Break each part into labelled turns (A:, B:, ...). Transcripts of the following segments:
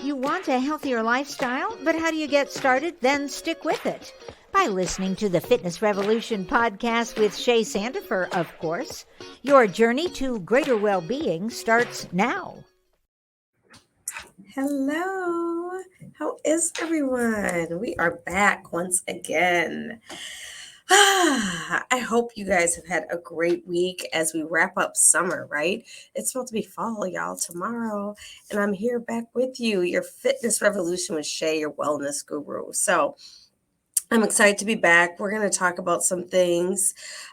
A: You want a healthier lifestyle, but how do you get started? Then stick with it. By listening to the Fitness Revolution podcast with Chaz Sandifer, of course. Your journey to greater well-being starts now.
B: Hello. How is everyone? We are back once again. I hope you guys have had a great week as we wrap up summer, right? It's supposed to be fall, y'all, tomorrow. And I'm here back with you, your Fitness Revolution with Shay, your wellness guru. So I'm excited to be back. We're going to talk about some things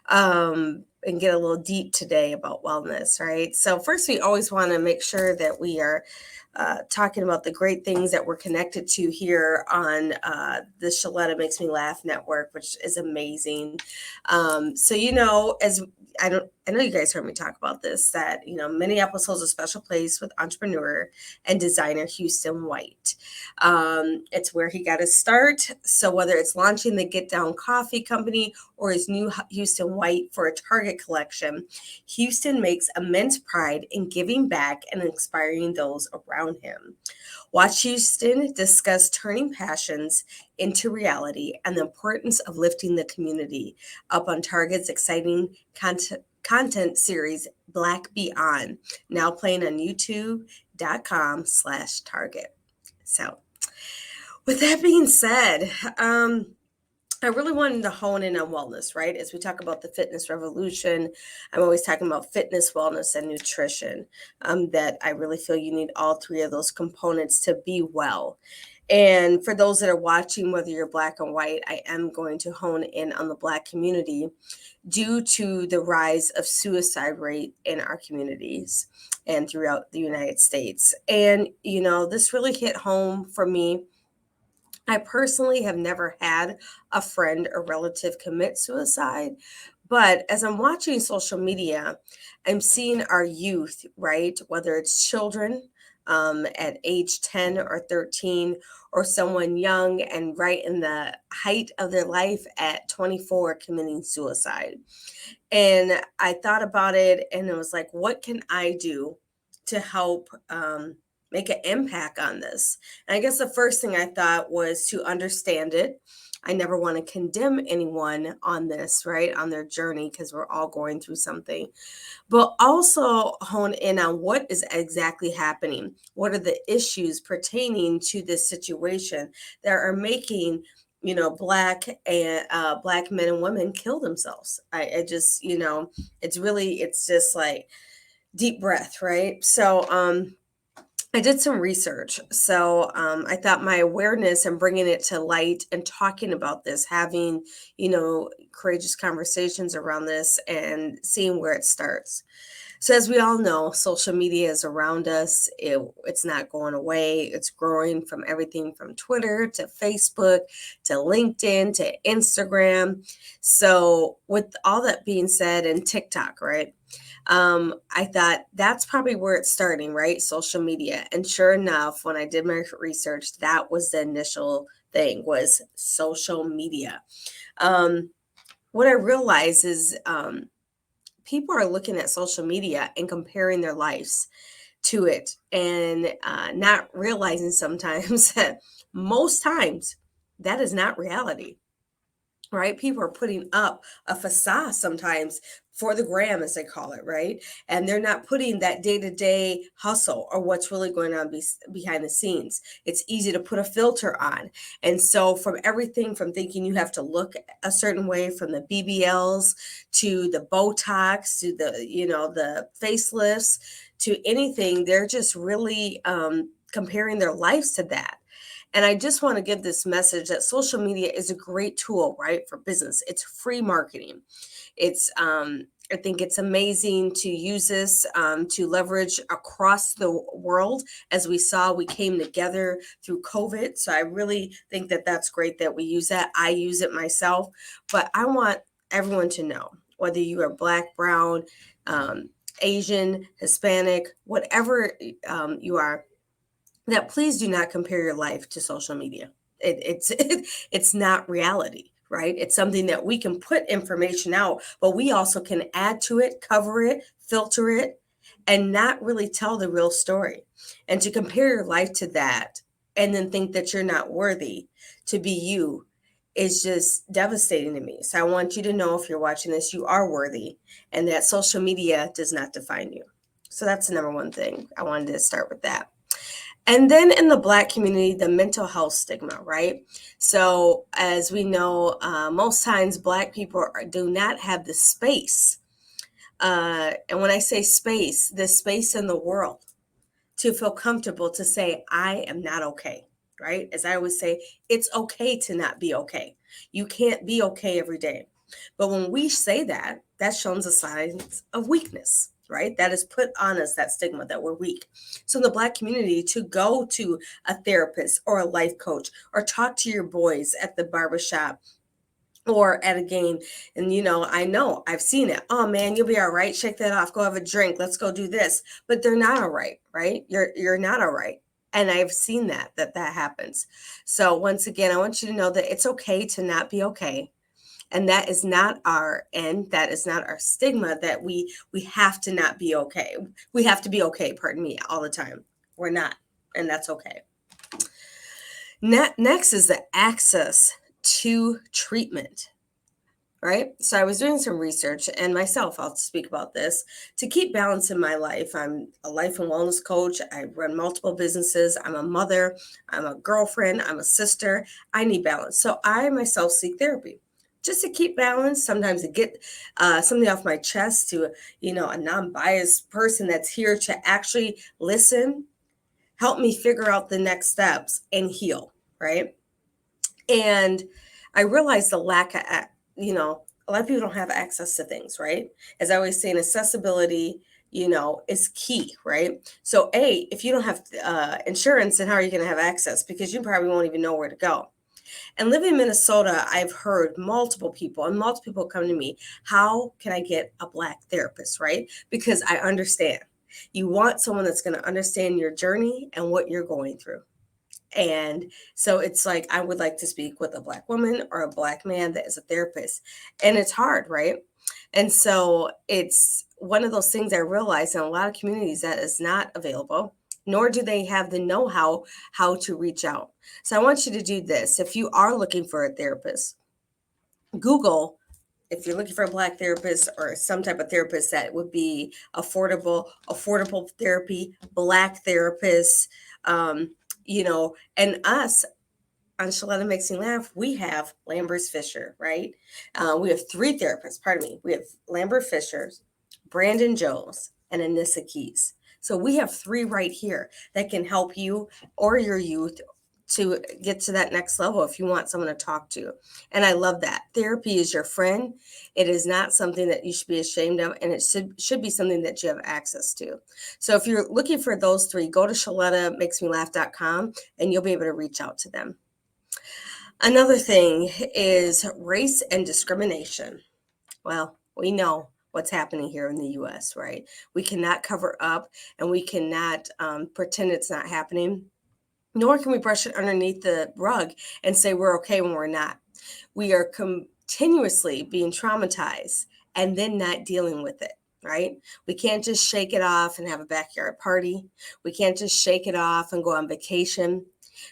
B: and get a little deep today about wellness, right? So first, we always want to make sure that we are talking about the great things that we're connected to here on the Shaletta Makes Me Laugh network, which is amazing. So, as I know you guys heard me talk about this, that, Minneapolis holds a special place with entrepreneur and designer Houston White. It's where he got his start. So whether it's launching the Get Down Coffee Company or his new Houston White for a Target collection, Houston makes immense pride in giving back and inspiring those around him. Watch Houston discuss turning passions into reality and the importance of lifting the community up on Target's exciting content series, Black Beyond, now playing on youtube.com/Target. So with that being said, I really wanted to hone in on wellness, right? As we talk about the fitness revolution, I'm always talking about fitness, wellness, and nutrition, that I really feel you need all three of those components to be well. And for those that are watching, whether you're Black and white, I am going to hone in on the Black community due to the rise of suicide rate in our communities and throughout the United States. And, this really hit home for me. I personally have never had a friend or relative commit suicide, but as I'm watching social media, I'm seeing our youth, right? Whether it's children at age 10 or 13, or someone young and right in the height of their life at 24 committing suicide. And I thought about it and it was like, what can I do to help make an impact on this? And I guess the first thing I thought was to understand it. I never want to condemn anyone on this, right? On their journey, because we're all going through something, but also hone in on what is exactly happening. What are the issues pertaining to this situation that are making Black men and women kill themselves? I just, it's just like deep breath, right? So, I did some research. So I thought my awareness and bringing it to light and talking about this, having, courageous conversations around this and seeing where it starts. So as we all know, social media is around us. It's not going away. It's growing from everything from Twitter to Facebook to LinkedIn to Instagram. So with all that being said, and TikTok, right? I thought that's probably where it's starting, right? Social media. And sure enough, when I did my research, that was the initial thing, was social media. What I realized is people are looking at social media and comparing their lives to it and not realizing sometimes that most times that is not reality. Right? People are putting up a facade sometimes for the gram, as they call it, right? And they're not putting that day-to-day hustle or what's really going on behind the scenes. It's easy to put a filter on. And so from everything from thinking you have to look a certain way, from the BBLs to the Botox to the, the facelifts to anything, they're just really comparing their lives to that. And I just want to give this message that social media is a great tool, right, for business. It's free marketing. It's, I think it's amazing to use this to leverage across the world. As we saw, we came together through COVID. So I really think that that's great that we use that. I use it myself, but I want everyone to know, whether you are Black, brown, Asian, Hispanic, whatever you are, that please do not compare your life to social media. It's not reality, right? It's something that we can put information out, but we also can add to it, cover it, filter it, and not really tell the real story. And to compare your life to that and then think that you're not worthy to be you is just devastating to me. So I want you to know, if you're watching this, you are worthy and that social media does not define you. So that's the number one thing. I wanted to start with that. And then in the Black community, the mental health stigma, right? So as we know, most times Black people do not have the space. And when I say space, the space in the world to feel comfortable to say, I am not okay, right? As I always say, it's okay to not be okay. You can't be okay every day. But when we say that, that shows a signs of weakness, right? That is put on us, that stigma that we're weak. So in the Black community, to go to a therapist or a life coach or talk to your boys at the barbershop or at a game, and I know I've seen it. Oh man, you'll be all right, shake that off, go have a drink, let's go do this. But they're not all right, right? You're not all right. And I've seen that happens. So once again, I want you to know that it's okay to not be okay, and that is not our end. That is not our stigma, that we have to not be okay. We have to be okay, pardon me, all the time. We're not, and that's okay. Next is the access to treatment, right? So I was doing some research, and myself, I'll speak about this, to keep balance in my life. I'm a life and wellness coach. I run multiple businesses. I'm a mother. I'm a girlfriend. I'm a sister. I need balance. So I myself seek therapy just to keep balance, sometimes to get something off my chest, to, a non-biased person that's here to actually listen, help me figure out the next steps and heal, right? And I realized the lack of, a lot of people don't have access to things, right? As I always say, accessibility, is key, right? So if you don't have insurance, then how are you going to have access? Because you probably won't even know where to go. And living in Minnesota, I've heard multiple people come to me, how can I get a Black therapist, right? Because I understand. You want someone that's going to understand your journey and what you're going through. And so it's like, I would like to speak with a Black woman or a Black man that is a therapist. And it's hard, right? And so it's one of those things I realize in a lot of communities that is not available, nor do they have the know-how how to reach out. So I want you to do this. If you are looking for a therapist, Google, if you're looking for a Black therapist or some type of therapist that would be affordable therapy, Black therapists, and us on Shaletta Makes Me Laugh, we have Lambert Fisher, right? We have 3 therapists, pardon me. We have Lambert Fisher, Brandon Jones, and Anissa Keys. So we have 3 right here that can help you or your youth to get to that next level if you want someone to talk to. And I love that. Therapy is your friend. It is not something that you should be ashamed of, and it should be something that you have access to. So if you're looking for those 3, go to ShalettaMakesMeLaugh.com and you'll be able to reach out to them. Another thing is race and discrimination. Well, we know what's happening here in the U.S., right? We cannot cover up, and we cannot pretend it's not happening, nor can we brush it underneath the rug and say we're okay when we're not. We are continuously being traumatized and then not dealing with it, right? We can't just shake it off and have a backyard party. We can't just shake it off and go on vacation,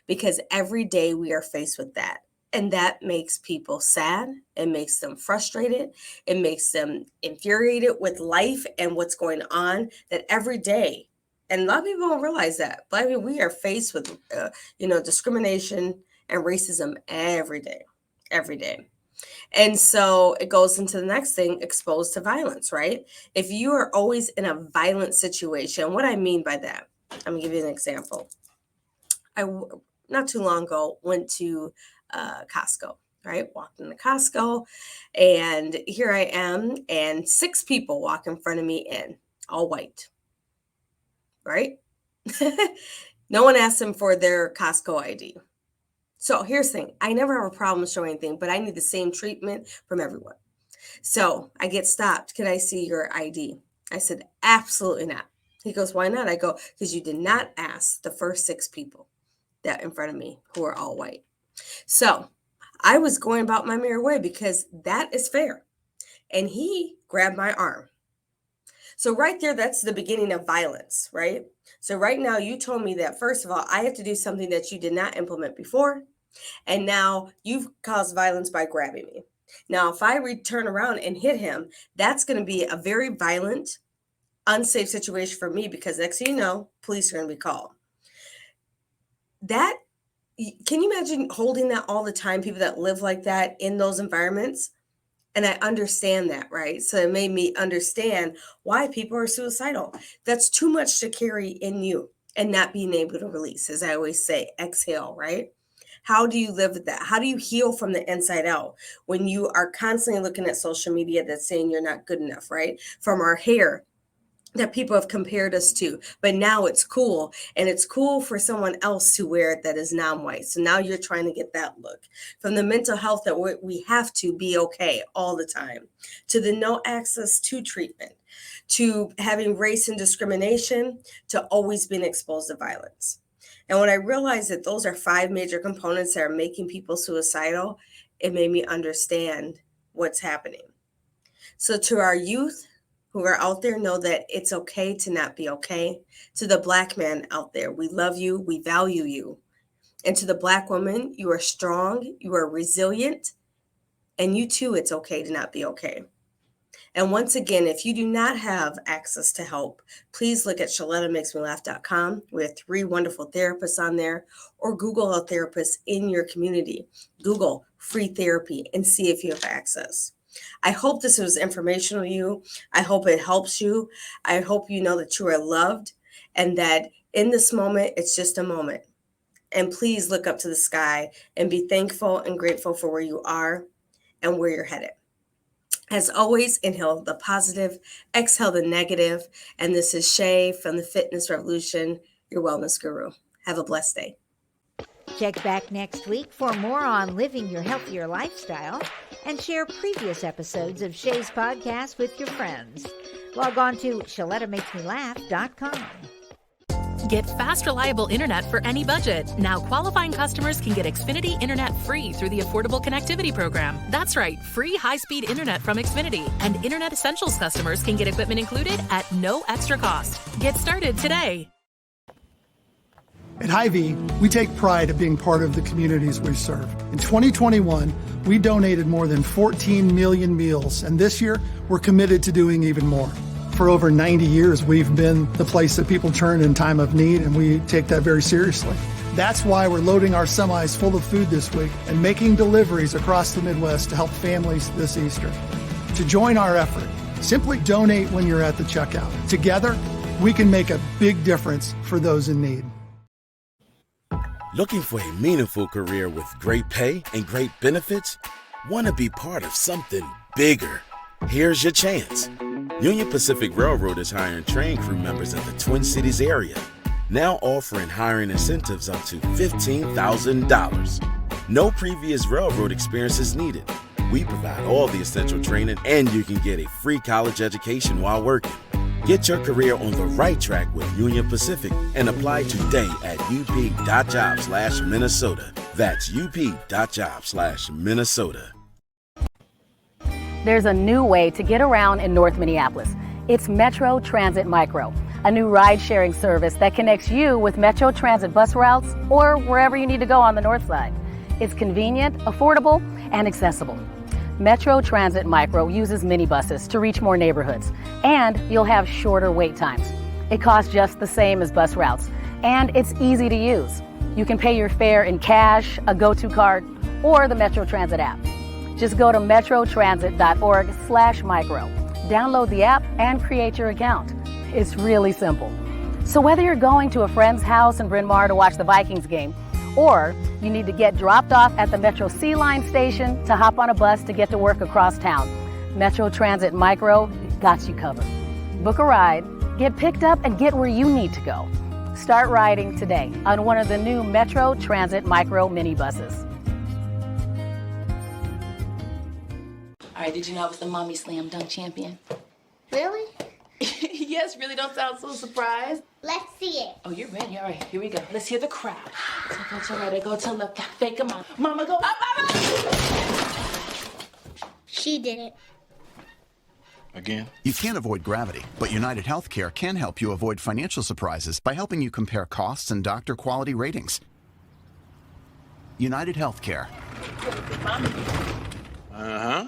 B: because every day we are faced with that. And that makes people sad. It makes them frustrated. It makes them infuriated with life and what's going on, that every day. And a lot of people don't realize that. But I mean, we are faced with, discrimination and racism every day, every day. And so it goes into the next thing, exposed to violence, right? If you are always in a violent situation, what I mean by that, I'm gonna give you an example. I, not too long ago, went to Costco, right? Walked into Costco, and here I am, and 6 people walk in front of me in all white, right? No one asked them for their Costco ID. So here's the thing. I never have a problem showing anything, but I need the same treatment from everyone. So I get stopped. Can I see your ID? I said, absolutely not. He goes, why not? I go, because you did not ask the first 6 people that in front of me who are all white. So I was going about my merry way because that is fair. And he grabbed my arm. So right there, that's the beginning of violence, right? So right now, you told me that, first of all, I have to do something that you did not implement before. And now you've caused violence by grabbing me. Now, if I turn around and hit him, that's going to be a very violent, unsafe situation for me, because next thing you know, police are going to be called. That, can you imagine holding that all the time, people that live like that in those environments? And I understand that, right? So it made me understand why people are suicidal. That's too much to carry in you and not being able to release. As I always say, exhale, right? How do you live with that? How do you heal from the inside out when you are constantly looking at social media that's saying you're not good enough, right? From our hair that people have compared us to, but now it's cool, and it's cool for someone else to wear it that is non-white. So now you're trying to get that look. From the mental health that we have to be okay all the time, to the no access to treatment, to having race and discrimination, to always being exposed to violence. And when I realized that those are 5 major components that are making people suicidal, it made me understand what's happening. So to our youth who are out there, know that it's okay to not be okay. To the Black man out there, we love you, we value you. And to the Black woman, you are strong, you are resilient, and you too, it's okay to not be okay. And once again, if you do not have access to help, please look at ShalettaMakesMeLaugh.com. We have 3 wonderful therapists on there, or Google a therapist in your community. Google free therapy and see if you have access. I hope this was informational to you. I hope it helps you. I hope you know that you are loved and that in this moment, it's just a moment. And please look up to the sky and be thankful and grateful for where you are and where you're headed. As always, inhale the positive, exhale the negative. And this is Shay from the Fitness Revolution, your wellness guru. Have a blessed day.
A: Check back next week for more on living your healthier lifestyle, and share previous episodes of Shay's podcast with your friends. Log on to ShalettaMakesMeLaugh.com.
C: Get fast, reliable internet for any budget. Now qualifying customers can get Xfinity Internet free through the Affordable Connectivity Program. That's right, free high-speed internet from Xfinity. And Internet Essentials customers can get equipment included at no extra cost. Get started today.
D: At Hy-Vee, we take pride in being part of the communities we serve. In 2021, we donated more than 14 million meals, and this year, we're committed to doing even more. For over 90 years, we've been the place that people turn in time of need, and we take that very seriously. That's why we're loading our semis full of food this week and making deliveries across the Midwest to help families this Easter. To join our effort, simply donate when you're at the checkout. Together, we can make a big difference for those in need.
E: Looking for a meaningful career with great pay and great benefits? Want to be part of something bigger? Here's your chance. Union Pacific Railroad is hiring train crew members in the Twin Cities area, now offering hiring incentives up to $15,000. No previous railroad experience is needed. We provide all the essential training, and you can get a free college education while working. Get your career on the right track with Union Pacific and apply today at up.jobs/Minnesota. That's up.jobs/Minnesota.
F: There's a new way to get around in North Minneapolis. It's Metro Transit Micro, a new ride-sharing service that connects you with Metro Transit bus routes or wherever you need to go on the north side. It's convenient, affordable, and accessible. Metro Transit Micro uses minibuses to reach more neighborhoods, and you'll have shorter wait times. It costs just the same as bus routes, and it's easy to use. You can pay your fare in cash, a go-to card, or the Metro Transit app. Just go to metrotransit.org/micro. Download the app and create your account. It's really simple. So whether you're going to a friend's house in Bryn Mawr to watch the Vikings game, or you need to get dropped off at the Metro C Line station to hop on a bus to get to work across town, Metro Transit Micro got you covered. Book a ride, get picked up, and get where you need to go. Start riding today on one of the new Metro Transit Micro minibuses.
G: All right, did you know I was the Mommy Slam Dunk Champion?
H: Really?
G: Yes, really, don't sound so surprised.
H: Let's see it.
G: Oh, you're ready. All right, here we go. Let's hear the crowd. So go to right, go to left, fake 'em out. Mama, go up, mama!
H: She did it. Again?
I: You can't avoid gravity, but United Healthcare can help you avoid financial surprises by helping you compare costs and doctor quality ratings. United Healthcare.
H: Uh-huh.